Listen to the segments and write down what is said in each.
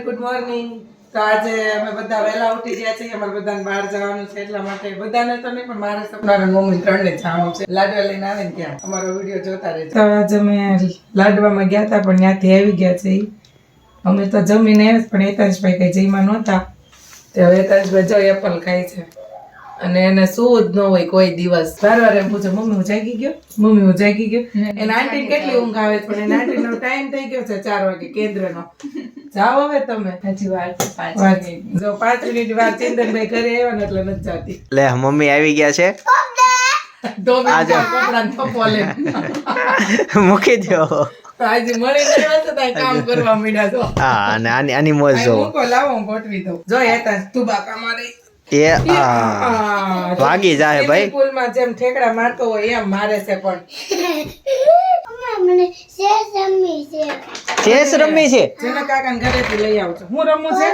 Good morning. તો આજે અમે બધા વહેલા ઉઠી ગયા છીએ. અમારે બધાને બહાર જવાનું છે એટલા માટે બધાને તો નહીં પણ મારે સપના મમ્મી ત્રણને જવાનું છે. લાડવા લઈને આવે ને ત્યાં અમારો વિડીયો જોતા રહેજો. તો આજે અમે લાડવામાં ગયા હતા પણ ત્યાંથી આવી ગયા છે. અમે તો જમીને આવ્યા પણ હેતાંશભાઈ કઈ જઈમાં નહોતા. તો હવે હેતાંશભાઈ જો એપલ ખાય છે અને એને શું જ ન હોય કોઈ દિવસ. વારવાર એમ પૂછે મમ્મી હું જાગી ગયો, મમ્મી હું જાગી ગયો. એના આંટી કેટલી ઊંઘ આવે છે પણ એના આંટીનો ટાઈમ થઈ ગયો છે 4 વાગે કેન્દ્રનો. જાઓ હવે તમે. હજી વાર છે 5 મિનિટ. જો 5 મિનિટ વાર ચિંતનભાઈ ઘરે આવ્યા ને એટલે નથી જાતી. લે મમ્મી આવી ગયા છે. મૂકી દો. આજે મળી નહીં તો કામ કરવા માંડ્યા છો. હા અને આની મોજ જો. મૂકો લાવો હું ગોઠવી દઉં. જો હેતા તું બાકા મારી એ વાગી જાય ભાઈ. પુલમાં જેમ ઠેકડા મારતો હોય એમ મારે છે પણ ચેસ રમી છે. જેના કાકાને ઘરેથી લઈ આવજો. હું રમું છે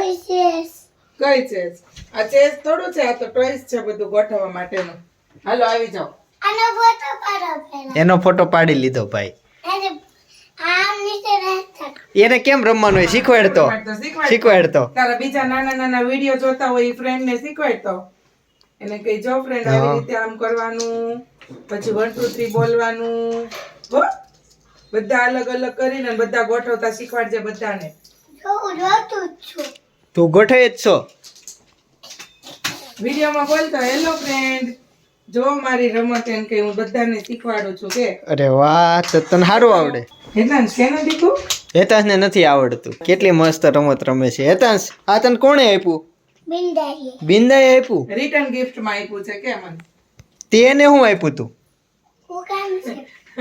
કઈ ચેસ? આ ચેસ થોડું છે, આ તો ટોયસ છે બધું ગોઠવવા માટેનું. હાલો આવી જાઓ. એનો ફોટો પાડી લીધો ભાઈ. એને કેમ રમવાનું હોય શીખવાડતો. તારા બીજા નાના નાના વિડિયો જોતા હોય એ ફ્રેન્ડ ને શીખવાડતો. એને કઈ જો ફ્રેન્ડ આવી રીતે આમ કરવાનું, પછી 1 2 3 બોલવાનું. હો બધા અલગ અલગ કરીને બધા ગોઠવતા શીખવાડજે બધાને. તું ગોઠવે જ છો વિડિયોમાં બોલતો હેલો ફ્રેન્ડ જો મારી રમત એમ કે હું બધાને શીખવાડું છું કે. અરે વાહ તો તને સારું આવડે. હેતાંશ કેને દીકું? હેતાંશ ને નથી આવડતું. કેટલી મસ્ત રમત રમે છે. હેતાંશ આ તને કોણે આપ્યું? બિંદાએ આપ્યું. રિટર્ન ગિફ્ટ માં આપ્યું છે કે મને. તેને હું આપ્યું તું?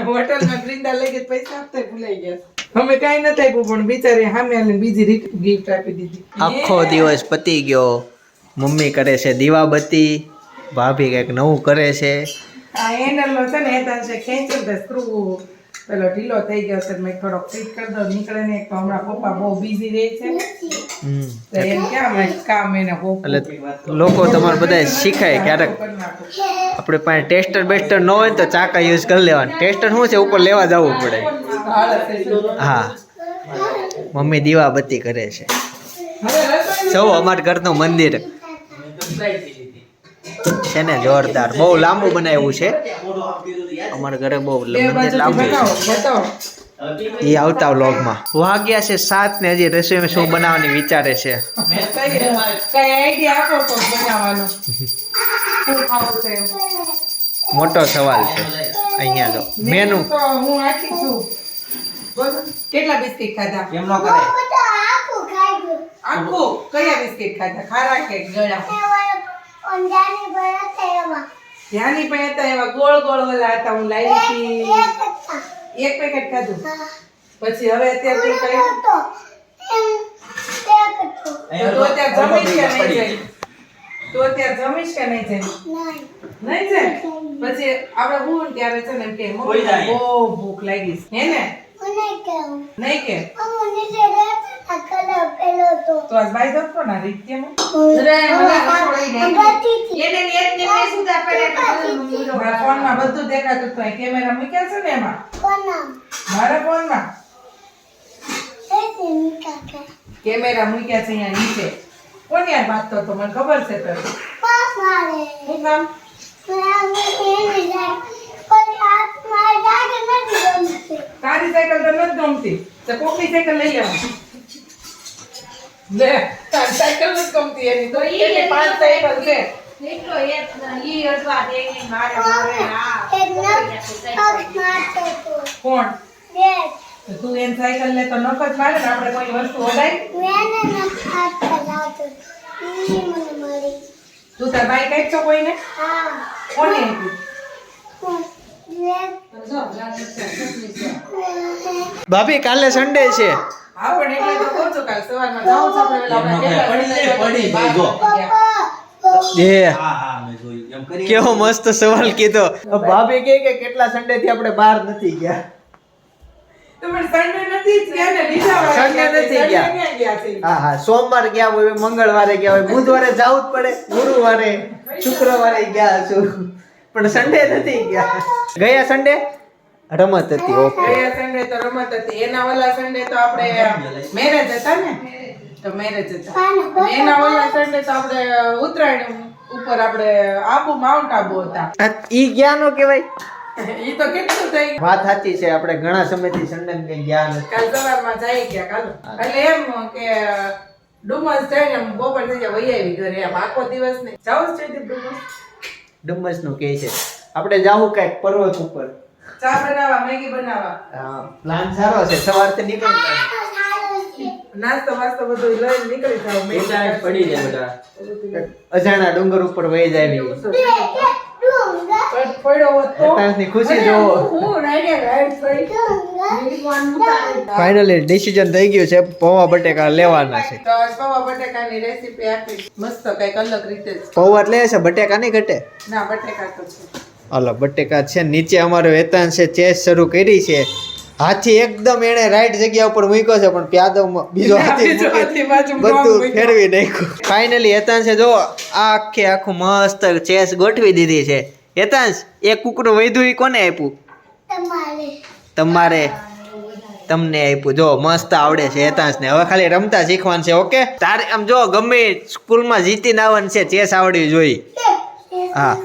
હોટલમાં બિંદા લઈ ગઈ પૈસા આપતા ભૂલાઈ ગયા. અમે કઈ નથી આપ્યું પણ બિચારી સામે આવીને બીજી રિટર્ન ગિફ્ટ આપી દીધી. આખો દિવસ પતી ગયો. મમ્મી કરે છે દીવાબત્તી, ભાભી કઈક નવું કરે છે. આ હેન્ડલ નો છે ને હેતાંશે ખેંચ્યો તો સ્ક્રૂ પેલો ઢીલો થઈ ગયો છે. મેં થોડો ફિટ કરી દો નીકળે ને. તો હમણાં પપ્પા બહુ બિઝી રહે છે તો એમ ક્યાં કામ એને એટલે લોકો તમારે બધા શીખાય. ક્યારેક આપણે પાસે ટેસ્ટર બેસ્ટર ન હોય તો ચાકા યુઝ કરી લેવાનું. ટેસ્ટર શું છે ઉપર લેવા જવું પડે. હા મમ્મી દીવાબત્તી કરે છે. સૌ અમારા ઘરનું મંદિર છે ને જોરદાર. બહુ લાંબુ બનાવ્યું છે અમારા ઘરે. બહુ મંદિર લાંબુ છે. એ આવતા વ્લોગમાં. વાગ્યા છે 7 ને હજી રસોઈમાં શું બનાવવાની વિચારે છે. મોટો સવાલ છે. અહીંયા જો મેનુ. હું આખી છું. કેટલા બિસ્કિટ ખાધા? કેમ ન કરે? આખું કયા બિસ્કિટ ખાધા? ખારા કે ગળા? ધ્યાની પણ હતા એવા ગોળ ગોળ વાળા હતા. હું લાવી હતી એક પેકેટ ખાધું. પછી હવે અત્યારે તું કઈ તો અત્યારે જમીશ કે નહીં જાય? તો અત્યારે જમીશ કે નહીં જાય? નહીં જાય. પછી આપણે હું ત્યારે છે ને એમ કે મમ્મી બહુ ભૂખ લાગી છે હે ને? નહીં કે તો આજ બાઈ દો ના રીત કેમ ફોનમાં બધું દેખાતું હતું. કેમેરા મૂક્યા છે ને એમાં મારા ફોનમાં કેમેરા મૂક્યા છે અહીંયા નીચે. કોણ યાર વાત તો મને ખબર છે. તો શું કામ? તારી સાયકલ તો નથી ગમતી તો કોકની સાયકલ લઈ લેવાની. લે તારી સાયકલ નથી ગમતી એની તો એને 5 સાયકલ છે. એટલો એક ઈ અડવા દે ની મારે કોણ તો તું એન સાયકલ લે તો નખ જ મારે ને. આપણે કોઈ વસ્તુ ઓડાય તું તાર બાઈક આપ છો કોઈને? કોને આપ્યું? ભાભી કાલે સન્ડે છે. હા પણ એટલે તો કહું છું કાલ સવારમાં જાઉં છું આપણે કેવો મસ્ત સવાલ કીધો. ભાભી કે કેટલા સન્ડે થી આપણે બહાર નથી ગયા. હા સોમવાર ગયા હોય, મંગળવારે ગયા હોય, બુધવારે જવું જ પડે, ગુરુવારે શુક્રવારે ગયા છું પણ સન્ડે નથી ગયા. ગયા સન્ડે રમત હતી. ઓકે ગયા સન્ડે તો રમત હતી. એના ઓલા સન્ડે તો આપણે મેરેજ હતા ને. તો મેરેજ હતા. અને એના ઓલા સન્ડે તો આપણે ઉત્તરાયણ ઉપર આપણે આબુ માઉન્ટ આબુ હતા. ઈ ગયા નો કહેવાય. ઈ તો કેટલું થઈ વાત સાચી છે, આપણે ઘણા સમયથી સન્ડે ને કઈ ગયા નથી. કાલ સવારમાં જઈ ગયા કાલ. એટલે એમ કે ડુમસ જઈને બપોર થઈ જાય વહી આવી ઘરે. એમ આખો દિવસ નહીં જાવ છે ડુમસ નું કે છે આપણે જાવું કઈક પર્વત ઉપર ચા બનાવવા, મેગી બનાવવા. હા, પ્લાન સારો છે. સવારથી નીકળી જાય, નાસ્તો વાસ્તો બધું લઈને નીકળી જાવ. મેં પડી જાય બધા અજાણા ડુંગર ઉપર વહી જાય. ખુશી જોવો. ફાઇનલી ડિસિઝન થઈ ગયું છે, પૌવા બટેકા લેવાના છે. તો પૌવા બટેકાની રેસીપી આપી મસ્ત કઈક અલગ રીતે. પૌવા લે છે, બટેકા નહીં ઘટે. ના, બટેકા તો છે. હાલો, બટેકા છે. નીચે અમારો વેતન છે, ચેસ શરૂ કરી છે. હાથી એકદમ એને રાઈટ જગ્યા ઉપર મૂક્યો છે, પણ પ્યાદો બીજો હાથી બધું ફેરવી નાખ્યું. ફાઇનલી હેતાંશ જો આ આખું મસ્ત ચેસ ગોઠવી દીધી છે. હેતાંશ, એક કુકડું વધ્યું ઈ કોને આપ્યું? તમારે. તમને આપ્યું. જો મસ્ત આવડે છે હેતાંશ ને. હવે ખાલી રમતા શીખવાનું છે. ઓકે, તારે આમ જો ગમે સ્કૂલમાં જીતીને આવવાનું છે, ચેસ આવડવી જોઈએ. હા,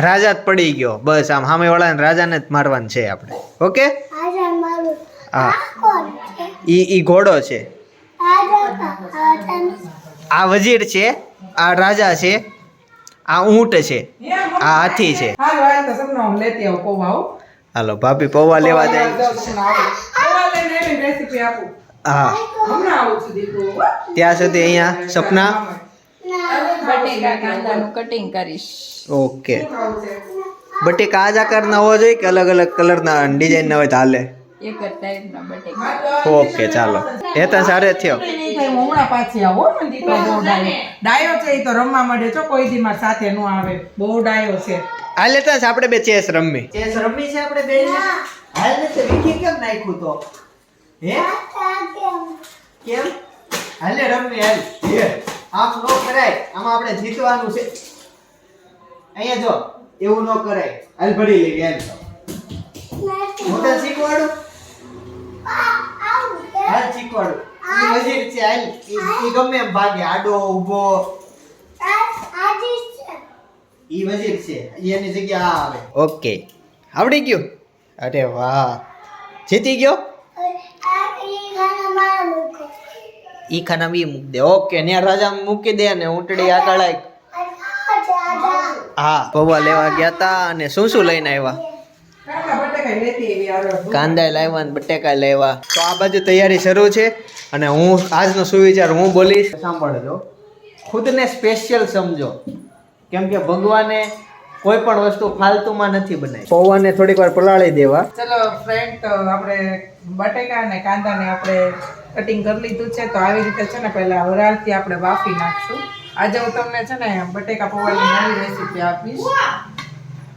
રાજા જ પડી ગયો બસ. આમ સામે વાળાને રાજાને જ મારવાનું છે આપણે. ઓકે, હા, ઈ ઘોડો છે, આ વજીર છે, આ રાજા છે, આ ઊંટ છે, આ હાથી છે. હાલો, ભાભી પૌવા લેવા જાય. હા, ત્યાં સુધી અહીંયા સપના બટેકા કાંદાનું કટિંગ કરીશ. ઓકે, બટેકા આ જ આકારના હોવા જોઈએ કે અલગ અલગ કલરના ડિઝાઇનના હોય તો હાલે? એક જ ટાઈપના બટેકા. ઓકે, ચાલો. એ તો સારે થયો. હમણાં પાછી આવો ને દીકરો બહુ ડાયો છે. ઈ તો રમવા માંડે છો, કોઈ દી માં સાથે નો આવે. બહુ ડાયો છે. હાલે તો આપણે બે ચેસ રમી. ચેસ રમી છે આપણે બે. હાલ ને તે વિકી કેમ નાખ્યું તો? હે કેમ? હાલે રમી હાલ. હે આમ નો કરાય. આમાં આપણે જીતવાનું છે. અહીંયા જો એવું નો કરાય. હાલ ભરી લેવી હાલ. મોટા શીખવાડું. હાલ શીખવાડું. ઈ વજીર છે હાલ. ઈ ગમે એમ ભાગે, આડો ઊભો. ઈ વજીર છે, એની જગ્યા આ આવે. ઓકે, આવડી ગયું. અરે વાહ, જીતી ગયો. ઈ ખાના બી મૂક દે. ઓકે, ન્યા રાજા મૂકી દે ને ઊંટડી આ કળાય. હા, પૌવા લેવા ગયા તા. અને શું શું લઈને આવ્યા? કાંદા લાવ્યા ને બટેકા લાવ્યા. તો આ બાજુ તૈયારી શરૂ છે. અને હું આજનો સુવિચાર હું બોલીશ, સાંભળજો. ખુદને સ્પેશિયલ સમજો, કેમ કે ભગવાને કોઈ પણ વસ્તુ ફાલતુમાં નથી બનાવી. પૌવાને થોડીક વાર પલાળી દેવા. ચલો ફ્રેન્ડ, તો આપણે બટેકા અને કાંદાને આપણે કટિંગ કરી લીધું છે. તો આવી રીતે છે ને પહેલા વરાળથી આપણે બાફી નાખશું. આજે હું તમને છે ને બટેકા પૌવાની નવી રેસીપી આપીશ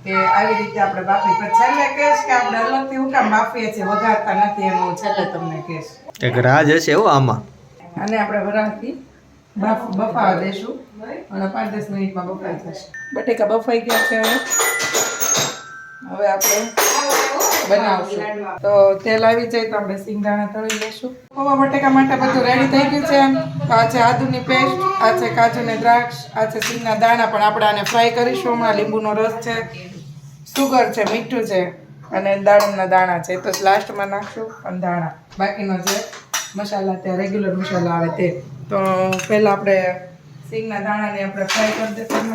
કે આવી રીતે આપણે બાફી. પણ છેલ્લે કહીશ કે આપણે અલગથી હું કામ બાફીએ છીએ, વઘારતા નથી, એનું છેલ્લે તમને કહીશ. એક રાજ હશે હો આમાં. અને આપણે વરાળથી બફાવા દેશું અને 5-10 મિનિટમાં બફાઈ જશે. બટેકા બફાઈ ગયા છે. હવે આપણે બનાવશું. તો તેલ આવી જાય તો આપણે સિંગદાણા તળી લઈશું. પૌવા બટેકા માટે બધું રેડી થઈ ગયું છે. આ છે આદુની પેસ્ટ, આ છે કાજુ ને દ્રાક્ષ, આ છે સિંગના દાણા, પણ આપણે આને ફ્રાય કરીશું હમણાં. લીંબુનો રસ છે, સુગર છે, મીઠું છે અને દાડમના દાણા છે. તો લાસ્ટમાં નાખશું અને દાણા. બાકીનો જે મસાલા તે રેગ્યુલર મસાલા આવે તે. તો પહેલાં આપણે સિંગના દાણાને આપણે ફ્રાય કરી દઈશું.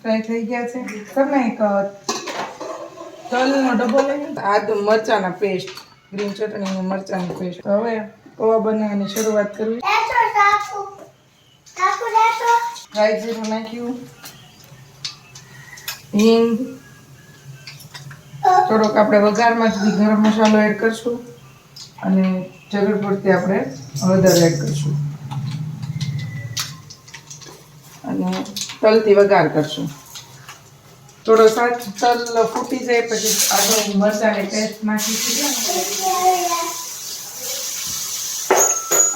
ફ્રાય થઈ ગયા છે. તમને એક તલનો ડબ્બો લઈને આદુ મરચાંના પેસ્ટ, ગ્રીન ચટણી મરચાંની પેસ્ટ. હવે પૌવા બનાવવાની શરૂઆત કરવી. રાઈ જીરું નાખ્યું, હિંગ, થોડોક આપણે વઘારમાં જ ગરમ મસાલો એડ કરશું અને જરૂર પડતી આપણે હળદર એડ કરશું અને તલથી વઘાર કરશું. થોડો સાત તલ ફૂટી જાય પછી આદુ મરચાંની પેસ્ટ નાખીશું.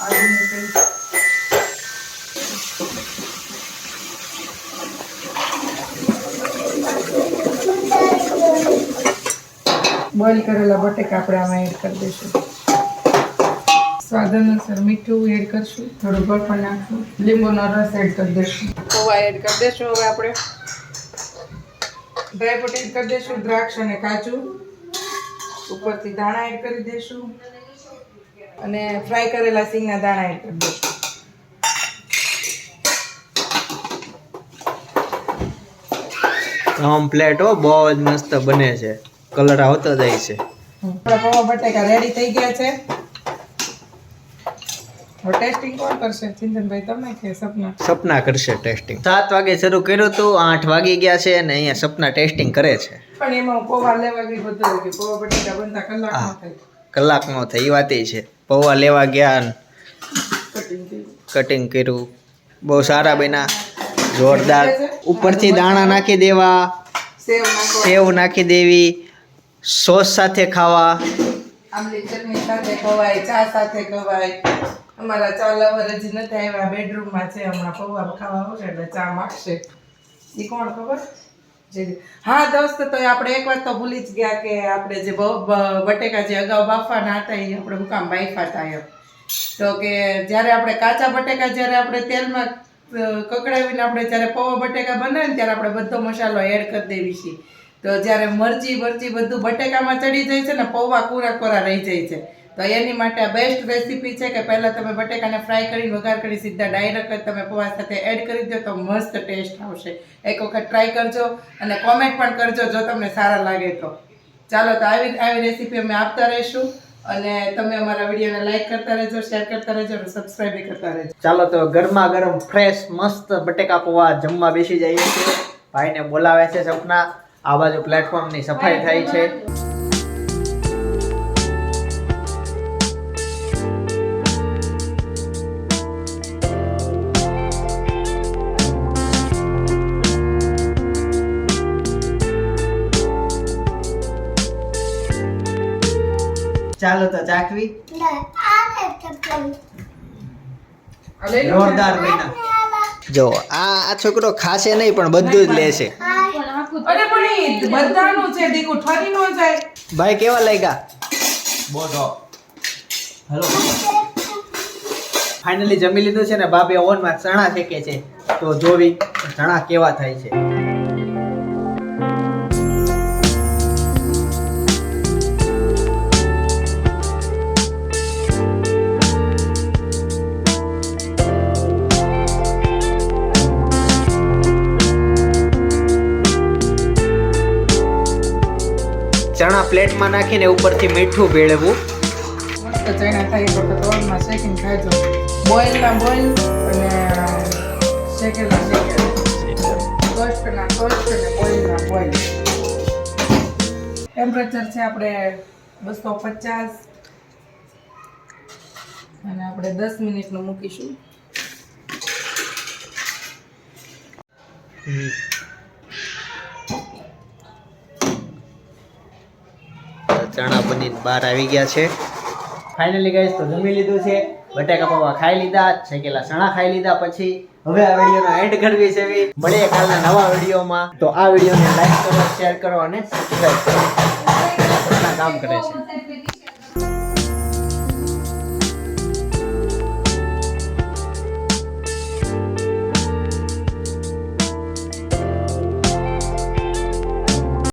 આદુની પેસ્ટ, બોઇલ કરેલા બટેકા આપણે આમાં એડ કરી દઈશું. સ્વાદ અનુસાર મીઠું એડ કરશું, થોડું ગોળ પણ નાખશું, લીંબુનો રસ એડ કરી દઈશું, પૌવા એડ કરી દઈશું. હવે આપણે ડ્રાયફ્રૂટ એડ કરી દઈશું, દ્રાક્ષ અને કાજુ, ઉપરથી દાણા એડ કરી દઈશું અને ફ્રાય કરેલા સિંગના દાણા એડ કરી દઈશું. કમ્પ્લેટ હો, બહુ જ મસ્ત બને છે, કલર આવતો જાય છે. આપણા પૌવા બટેકા રેડી થઈ ગયા છે. હવે ટેસ્ટિંગ કોણ કરશે? ચિંતનભાઈ તમે કે સપના? સપના કરશે ટેસ્ટિંગ. 7 વાગે શરૂ કર્યું હતું, 8 વાગી ગયા છે અને અહીંયા સપના ટેસ્ટિંગ કરે છે. પણ એમાં પૌવા લેવા ગઈ બધું કે પૌવા બટેકા બનતા કલાકમાં થાય. કલાકનો થઈ, એ વાત છે. પૌવા લેવા ગયા, કટિંગ કર્યું, બહુ સારા બન્યા, જોરદાર. ઉપરથી દાણા નાખી દેવા, સેવ નાખી દેવી, સોસ સાથે ખાવા, આમલી ચટણી સાથે ખવાય, ચા સાથે ખવાય. અમારા ચા લવર હજી નથી આવ્યા, બેડરૂમમાં છે, હમણાં પૌવા ખાવા આવશે એટલે ચા માગશે. એ કોણ ખબર? હા દોસ્ત, તો આપણે એક વાત તો ભૂલી જ ગયા કે આપણે જે બટેકા જે અગાઉ બાફવાના હતા એ આપણે મુકામ બાફા હતા એમ. તો કે જ્યારે આપણે કાચા બટેકા જ્યારે આપણે તેલમાં કકડાવીને આપણે જ્યારે પૌવા બટેકા બનાવીને ત્યારે આપણે બધો મસાલો એડ કરી દેવી છીએ. તો જ્યારે મરચી બધું બટેકામાં ચડી જાય છે ને, પૌવા કોરા રહી જાય છે. તો એની માટે આ બેસ્ટ રેસીપી છે કે પહેલાં તમે બટેકાને ફ્રાય કરી વઘાર કરી સીધા ડાયરેક્ટ જ તમે પૌવા સાથે એડ કરી દો તો મસ્ત ટેસ્ટ આવશે. એક વખત ટ્રાય કરજો અને કોમેન્ટ પણ કરજો જો તમને સારા લાગે તો. ચાલો, તો આવી રેસીપી અમે આપતા રહીશું અને તમે અમારા વિડીયોને લાઈક કરતા રહેજો, શેર કરતા રહેજો અને સબસ્ક્રાઈબ કરતા રહેજો. ચાલો તો ગરમા ગરમ ફ્રેશ મસ્ત બટેકા પૌવા જમવા બેસી જઈએ છીએ. ભાઈને બોલાવે છે સપના. આ બાજુ પ્લેટફોર્મની સફાઈ થાય છે. ચાલો તો ચાખવી. જોરદાર બન્યા. જો આ છોકરો ખાશે નહીં પણ બધું જ લેશે. અરે પણ એ બધાનું છે, દીકુ ઠરી નો જાય. ભાઈ કેવા લાગ્યા? બોલો. હેલો. ફાઇનલી જમી લીધું છે ને, બાબે ઓવનમાં ચણા શેકે છે. તો જોવી ચણા કેવા થાય છે. ચણા પ્લેટમાં નાખીને ઉપરથી મીઠું ભેળવવું. મસ્ત ચણા થાય તો ઓવનમાં શેકીને ખાજો. બોઇલના બોઇલ અને શેકેલા ટોસ્ટના ટોસ્ટ અને બોઇલના બોઇલ. ટેમ્પરેચર છે આપણે 250 અને આપણે 10 મિનિટનું મૂકીશું. ચણા બનીને બહાર આવી ગયા છે. ફાઇનલી ગાઈસ તો જમી લીધું છે, બટાકા પૌવા ખાઈ લીધા, શેકેલા ચણા ખાઈ લીધા. પછી હવે આ વિડીયોનો એન્ડ કરવી છે. મળીએ કાલના નવા વિડીયોમાં. તો આ વિડીયોને લાઈક કરો, શેર કરો અને સબસ્ક્રાઇબ કરો. કામ કરે છે.